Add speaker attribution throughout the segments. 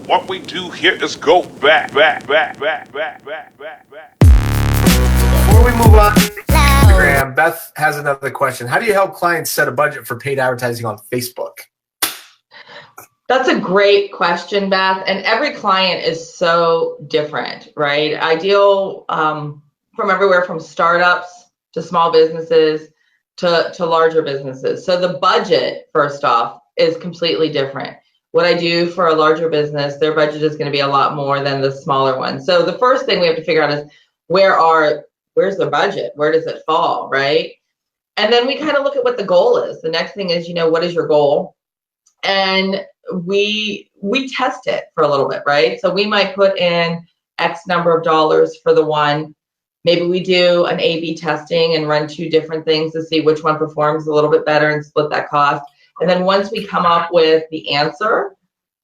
Speaker 1: What we do here is go back.
Speaker 2: Before we move on to Instagram, Beth has another question. How do you help clients set a budget for paid advertising on Facebook?
Speaker 3: That's a great question, Beth. And every client is so different, right? I deal from everywhere from startups to small businesses to larger businesses. So the budget, first off, is completely different. What I do for a larger business, their budget is going to be a lot more than the smaller one. So the first thing we have to figure out is where's their budget? Where does it fall, right? And then we kind of look at what the goal is. The next thing is, what is your goal? And we test it for a little bit, right? So we might put in X number of dollars for the one. Maybe we do an A/B testing and run two different things to see which one performs a little bit better and split that cost. And then once we come up with the answer,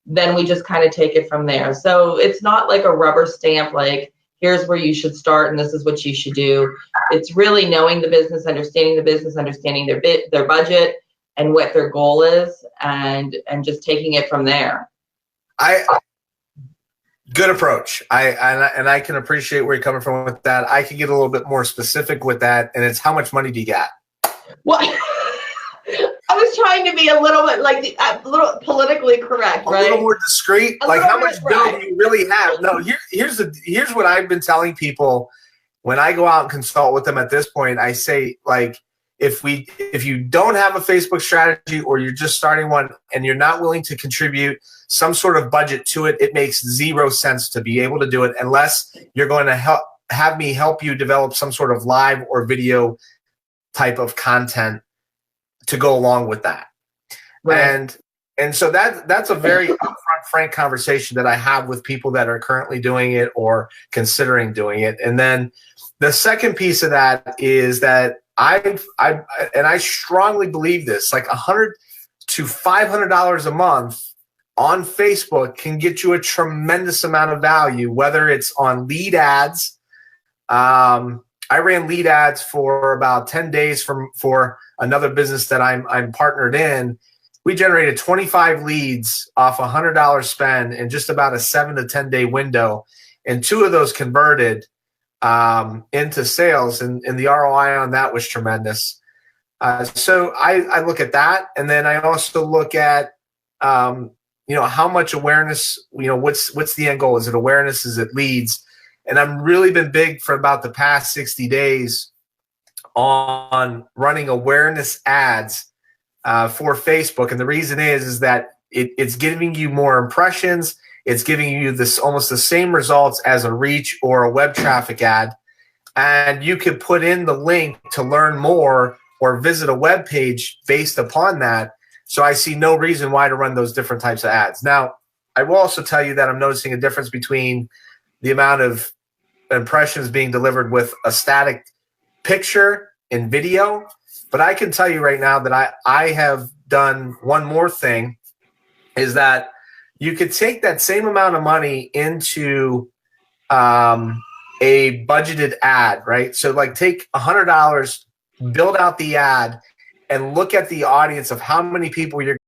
Speaker 3: then we just kind of take it from there. So it's not like a rubber stamp, like here's where you should start and this is what you should do. It's really knowing the business, understanding their budget and what their goal is, and just taking it from there.
Speaker 2: Good approach. I can appreciate where you're coming from with that. I can get a little bit more specific with that, and it's how much money do you got?
Speaker 3: Well, I was trying to be a little bit a little politically correct, right?
Speaker 2: A little more discreet. Like how much dough do you really have? No, here's what I've been telling people when I go out and consult with them at this point. I say, like, if you don't have a Facebook strategy or you're just starting one and you're not willing to contribute some sort of budget to it, it makes zero sense to be able to do it unless you're going to have me help you develop some sort of live or video type of content to go along with that. Right. And so that's a very upfront, frank conversation that I have with people that are currently doing it or considering doing it. And then the second piece of that is that I strongly believe this, like $100 to $500 a month on Facebook can get you a tremendous amount of value, whether it's on lead ads. I ran lead ads for about 10 days for another business that I'm partnered in. We generated 25 leads off $100 spend in just about a 7 to 10 day window. And 2 of those converted into sales, and the ROI on that was tremendous. So I look at that, and then I also look at how much awareness. What's the end goal? Is it awareness? Is it leads? And I've really been big for about the past 60 days on running awareness ads for Facebook, and the reason is that it's giving you more impressions. It's giving you almost the same results as a reach or a web traffic ad. And you could put in the link to learn more or visit a web page based upon that. So I see no reason why to run those different types of ads. Now, I will also tell you that I'm noticing a difference between the amount of impressions being delivered with a static picture and video. But I can tell you right now that I have done one more thing, is that you could take that same amount of money into a budgeted ad, right? So like take $100, build out the ad, and look at the audience of how many people you're